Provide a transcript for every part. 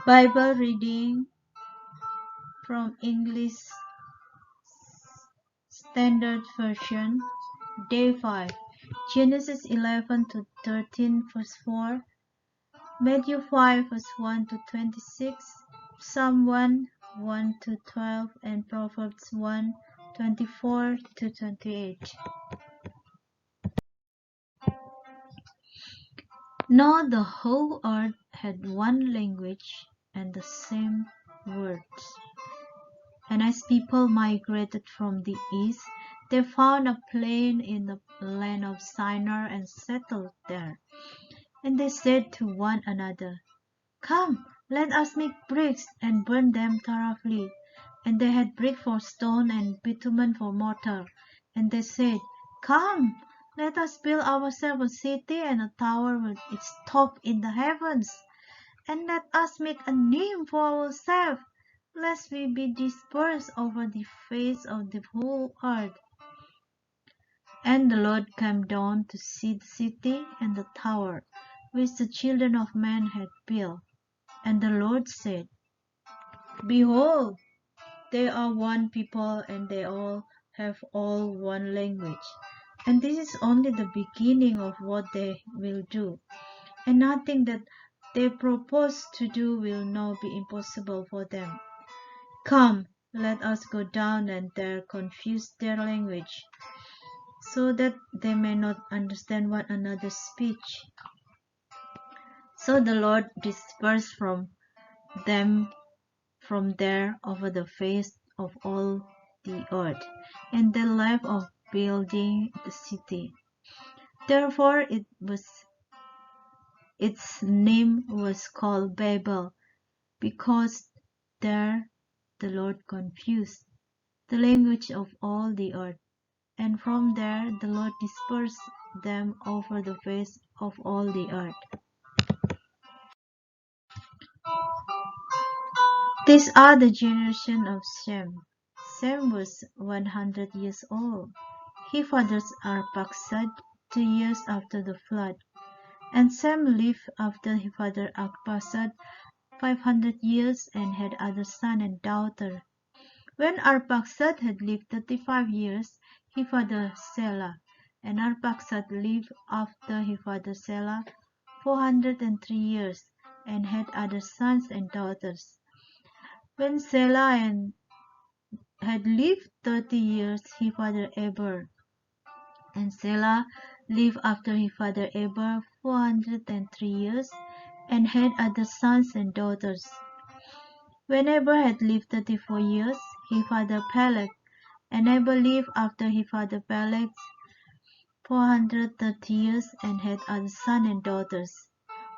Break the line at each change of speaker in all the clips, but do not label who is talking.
Bible reading from English Standard Version, Day 5, Genesis 11 to 13, verse 4, Matthew 5, verse 1 to 26, Psalm 1, 1 to 12, and Proverbs 1, 24 to 28. Now the whole earth had one language and the same words. And as people migrated from the east, they found a plain in the land of Shinar and settled there. And they said to one another, "Come, let us make bricks and burn them thoroughly." And they had brick for stone and bitumen for mortar. And they said, "Come, let us build ourselves a city and a tower with its top in the heavens. And let us make a name for ourselves, lest we be dispersed over the face of the whole earth." And the Lord came down to see the city and the tower, which the children of men had built. And the Lord said, "Behold, they are one people, and they all have all one language. And this is only the beginning of what they will do. And nothing that they propose to do will now be impossible for them. Come, let us go down and there confuse their language, so that they may not understand one another's speech." So the Lord dispersed them from there over the face of all the earth, and they left off building the city. Therefore its name was called Babel, because there the Lord confused the language of all the earth. And from there the Lord dispersed them over the face of all the earth. These are the generation of Shem. Shem was 100 years old. He fathered Arphaxad 2 years after the flood. And Shem lived after he fathered Arphaxad 500 years and had other son and daughter. When Arphaxad had lived 35 years, he fathered Selah. And Arphaxad lived after he fathered Selah 403 years and had other sons and daughters. When Selah had lived 30 years, he fathered Eber. And Selah lived after he fathered Eber 403 years and had other sons and daughters. When Eber had lived 34 years, he fathered Peleg. And Eber lived after he fathered Peleg 430 years and had other sons and daughters.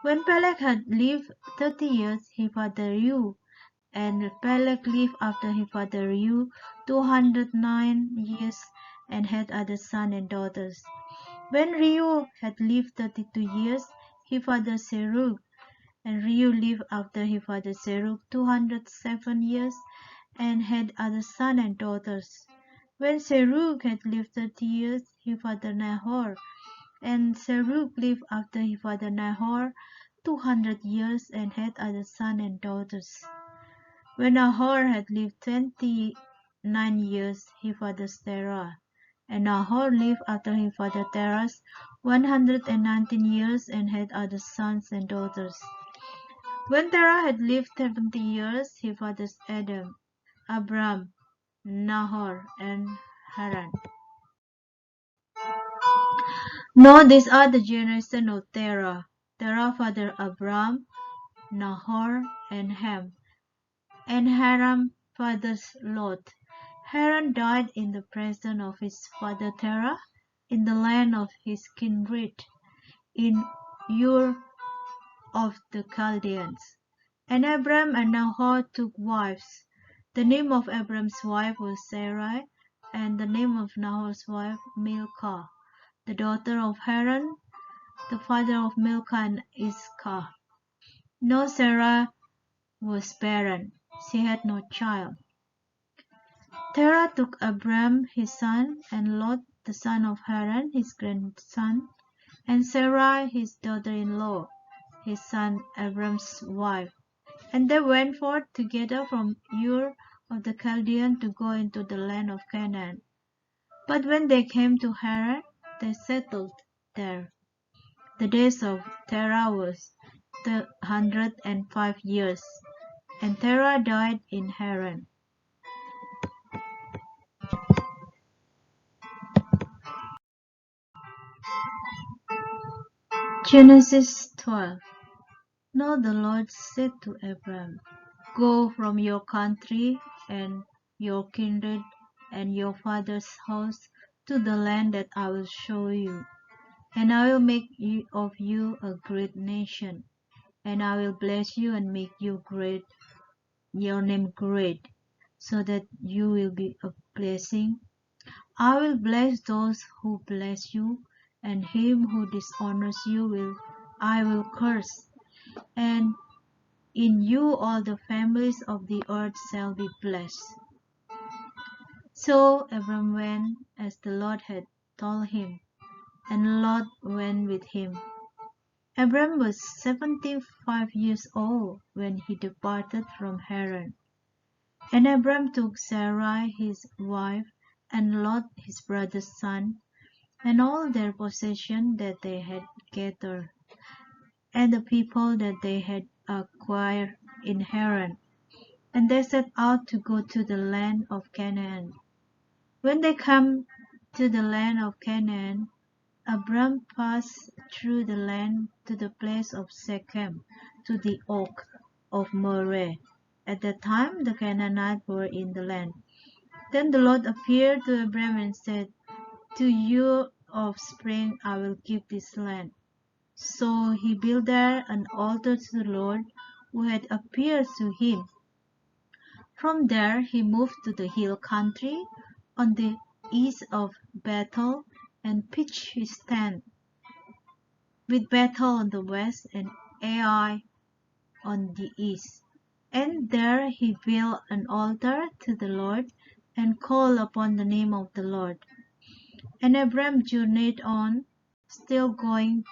When Peleg had lived 30 years, he fathered Reu. And Peleg lived after he fathered Reu 209 years and had other sons and daughters. When Reu had lived 32 years, he fathered Serug. And Reu lived after he fathered Serug 207 years and had other sons and daughters. When Serug had lived 30 years, he fathered Nahor. And Serug lived after he fathered Nahor 200 years and had other sons and daughters. When Nahor had lived 29 years, he fathered Terah. And Nahor lived after he fathered Terah 119 years and had other sons and daughters. When Terah had lived 70 years, he fathered Adam, Abram, Nahor, and Haran. Now these are the generations of Terah. Terah fathered Abram, Nahor, and Ham. And Haran fathered Lot. Haran died in the presence of his father Terah, in the land of his kindred, in Ur of the Chaldeans. And Abram and Nahor took wives. The name of Abram's wife was Sarai, and the name of Nahor's wife Milcah, the daughter of Haran, the father of Milcah and Iscah. Now Sarah was barren; she had no child. Terah took Abram his son, and Lot the son of Haran his grandson, and Sarai his daughter-in-law, his son Abram's wife. And they went forth together from Ur of the Chaldean to go into the land of Canaan. But when they came to Haran, they settled there. The days of Terah was 105 years, and Terah died in Haran. Genesis 12. Now the Lord said to Abram, Go from your country and your kindred and your father's house to the land that I will show you, and I will make of you a great nation, and I will bless you and make your name great, so that you will be a blessing. I will bless those who bless you, and him who dishonors you I will curse, and in you all the families of the earth shall be blessed. So Abram went as the Lord had told him, and Lot went with him. Abram was 75 years old when he departed from Haran. And Abram took Sarai his wife, and Lot his brother's son, and all their possession that they had gathered, and the people that they had acquired in Haran, and they set out to go to the land of Canaan. When they came to the land of Canaan, Abram passed through the land to the place of Shechem, to the oak of Moreh. At that time the Canaanites were in the land. Then the Lord appeared to Abram and said, To your offspring I will give this land. So he built there an altar to the Lord who had appeared to him. From there he moved to the hill country on the east of Bethel and pitched his tent, with Bethel on the west and Ai on the east. And there he built an altar to the Lord and called upon the name of the Lord. And Abram journeyed on, still going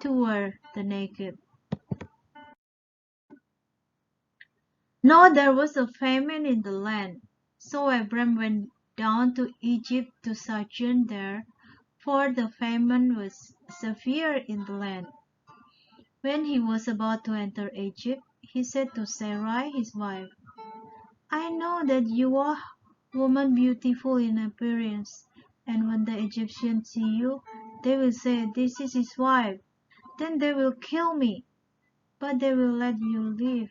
toward the Negev. Now there was a famine in the land. So Abram went down to Egypt to sojourn there, for the famine was severe in the land. When he was about to enter Egypt, he said to Sarai his wife, I know that you are a woman beautiful in appearance, and when the Egyptians see you, they will say, This is his wife. Then they will kill me, but they will let you live.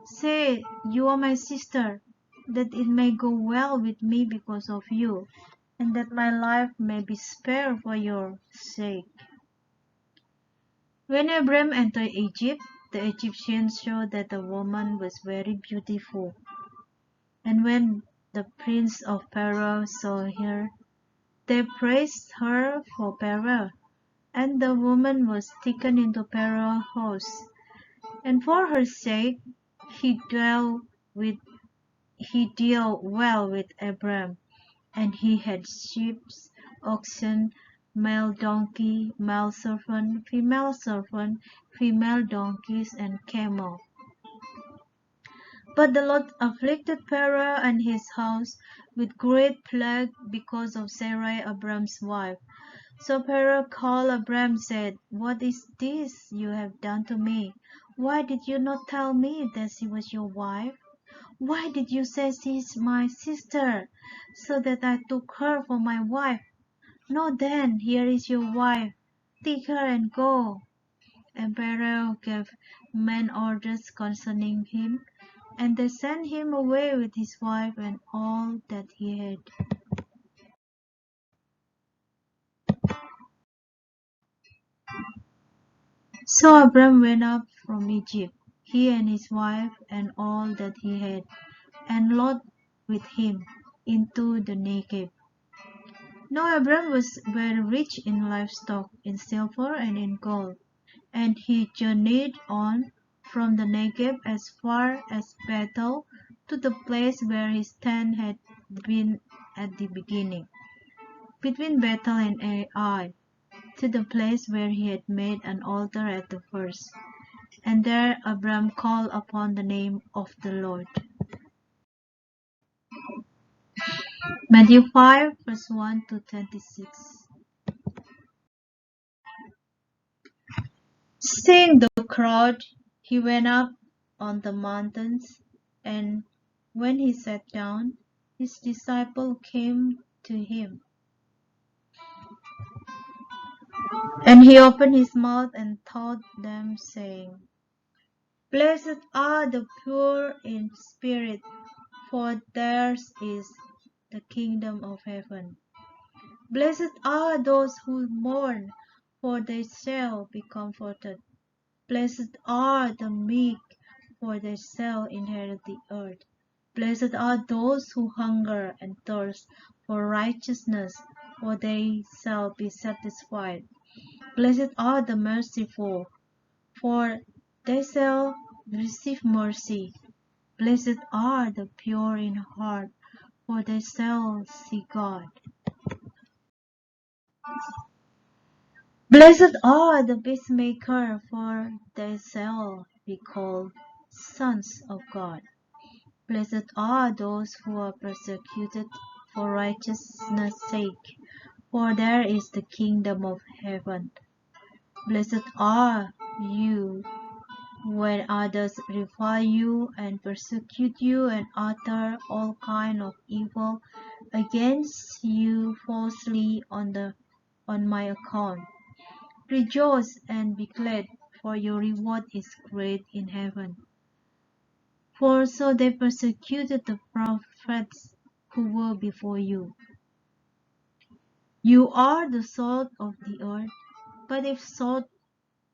Say, you are my sister, that it may go well with me because of you, and that my life may be spared for your sake. When Abram entered Egypt, the Egyptians saw that the woman was very beautiful. And when the prince of Pharaoh saw her, they praised her for Pharaoh, and the woman was taken into Pharaoh's house. And for her sake he dealt well with Abram, and he had sheep, oxen, male donkey, male servant, female donkeys, and camel. But the Lord afflicted Pharaoh and his house with great plague because of Sarai, Abram's wife. So Pharaoh called Abram and said, What is this you have done to me? Why did you not tell me that she was your wife? Why did you say she is my sister, so that I took her for my wife? No, then, here is your wife. Take her and go. And Pharaoh gave men orders concerning him, and they sent him away with his wife and all that he had. So Abram went up from Egypt, he and his wife and all that he had, and Lot with him, into the Negev. Now Abram was very rich in livestock, in silver and in gold, and he journeyed on from the Negev as far as Bethel, to the place where his tent had been at the beginning, between Bethel and Ai, to the place where he had made an altar at the first. And there Abram called upon the name of the Lord. Matthew 5, verse 1 to 26. Seeing the crowd, he went up on the mountains, and when he sat down, his disciples came to him. And he opened his mouth and taught them, saying, Blessed are the pure in spirit, for theirs is the kingdom of heaven. Blessed are those who mourn, for they shall be comforted. Blessed are the meek, for they shall inherit the earth. Blessed are those who hunger and thirst for righteousness, for they shall be satisfied. Blessed are the merciful, for they shall receive mercy. Blessed are the pure in heart, for they shall see God. Blessed are the peacemakers, for they shall be called sons of God. Blessed are those who are persecuted for righteousness' sake, for there is the kingdom of heaven. Blessed are you when others revile you and persecute you and utter all kind of evil against you falsely on my account. Rejoice and be glad, for your reward is great in heaven. For so they persecuted the prophets who were before you. You are the salt of the earth, but if salt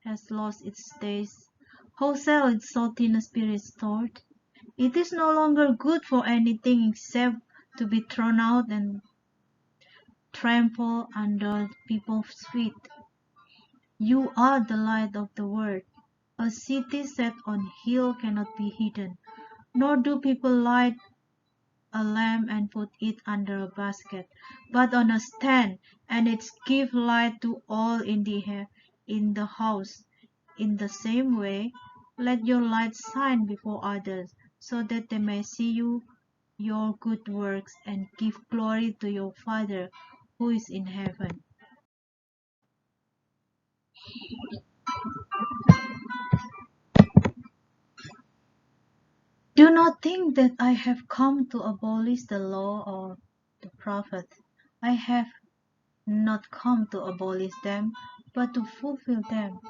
has lost its taste, how shall its saltiness be restored? It is no longer good for anything except to be thrown out and trampled under people's feet. You are the light of the world. A city set on a hill cannot be hidden, nor do people light a lamp and put it under a basket, but on a stand, and it gives light to all in the house. In the same way, let your light shine before others, so that they may see your good works and give glory to your Father who is in heaven. Do not think that I have come to abolish the law or the prophets. I have not come to abolish them, but to fulfill them.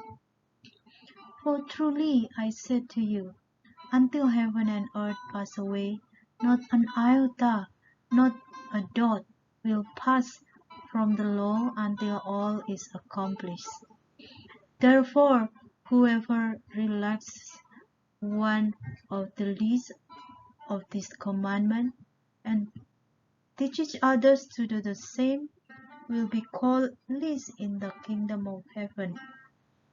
For truly I say to you, until heaven and earth pass away, not an iota, not a dot will pass from the law until all is accomplished. Therefore, whoever relaxes one of the least of this commandment and teaches others to do the same will be called least in the kingdom of heaven.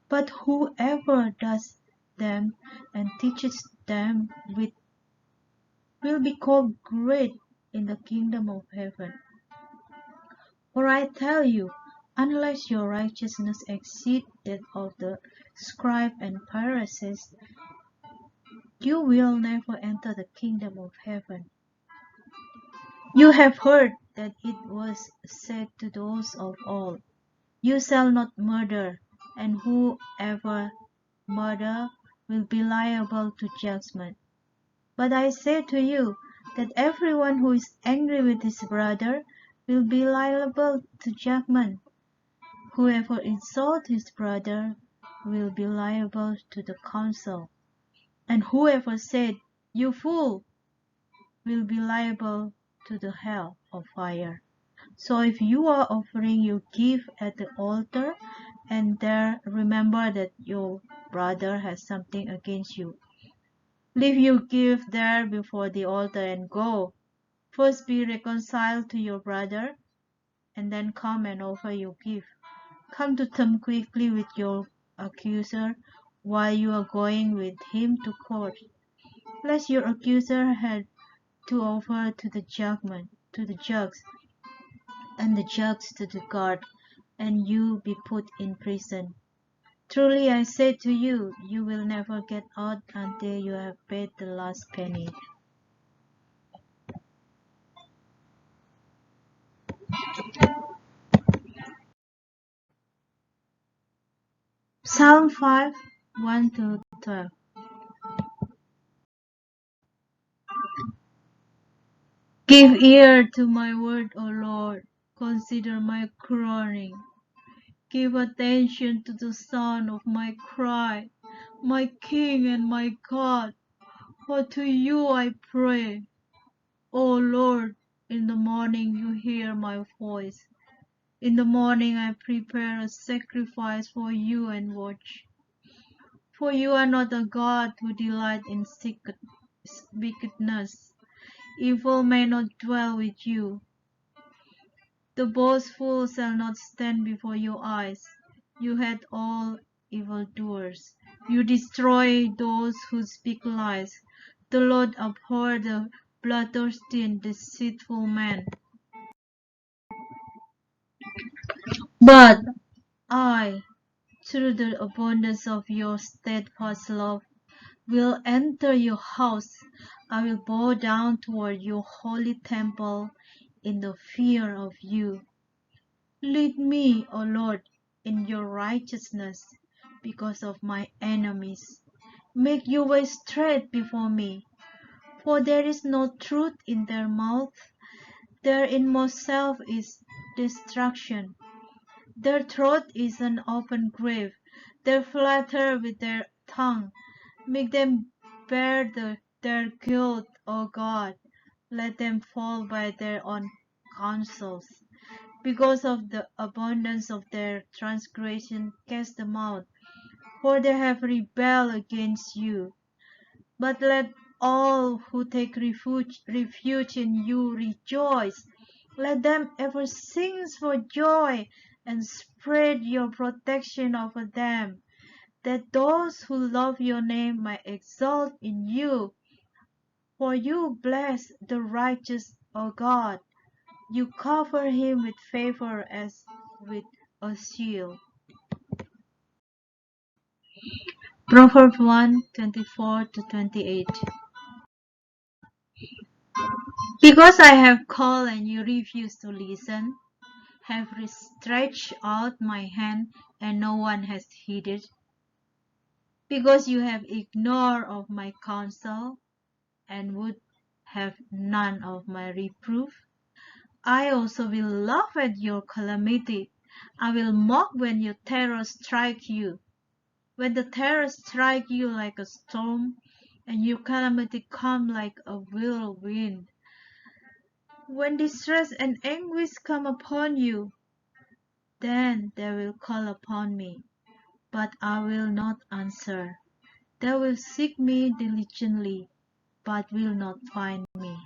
But whoever does them and teaches them will be called great in the kingdom of heaven. For I tell you, unless your righteousness exceeds that of the scribes and Pharisees, you will never enter the kingdom of heaven. You have heard that it was said to those of old, You shall not murder, and whoever murder will be liable to judgment. But I say to you that everyone who is angry with his brother will be liable to judgment. Whoever insults his brother will be liable to the council. And whoever said, You fool, will be liable to the hell of fire. So if you are offering your gift at the altar, and there remember that your brother has something against you, leave your gift there before the altar and go. First be reconciled to your brother, and then come and offer your gift. Come to terms quickly with your accuser while you are going with him to court, lest your accuser had to offer to the judge, and the judge to the guard, and you be put in prison. Truly I say to you, you will never get out until you have paid the last penny. Psalm 5, 1-12. Give ear to my word, O Lord. Consider my groaning. Give attention to the sound of my cry, my King and my God. For to you I pray. O Lord, in the morning you hear my voice. In the morning I prepare a sacrifice for you and watch. For you are not a God who delights in wickedness. Evil may not dwell with you. The boastful shall not stand before your eyes. You hate all evildoers. You destroy those who speak lies. The Lord abhors the bloodthirsty and deceitful man. But I, through the abundance of your steadfast love, will enter your house. I will bow down toward your holy temple in the fear of you. Lead me, O Lord, in your righteousness because of my enemies. Make your way straight before me, for there is no truth in their mouth. Their inmost self is destruction. Their throat is an open grave. They flatter with their tongue. Make them bear their guilt, O God. Let them fall by their own counsels. Because of the abundance of their transgression, cast them out, for they have rebelled against you. But let all who take refuge in you rejoice. Let them ever sing for joy and spread your protection over them, that those who love your name may exult in you. For you bless the righteous, O God. You cover him with favor as with a shield. Proverbs 1:24-28. Because I have called and you refuse to listen, have stretched out my hand and no one has heeded. Because you have ignored of my counsel and would have none of my reproof, I also will laugh at your calamity. I will mock when your terror strike you. When the terror strike you like a storm, and your calamity come like a whirlwind. When distress and anguish come upon you, then they will call upon me, but I will not answer. They will seek me diligently, but will not find me.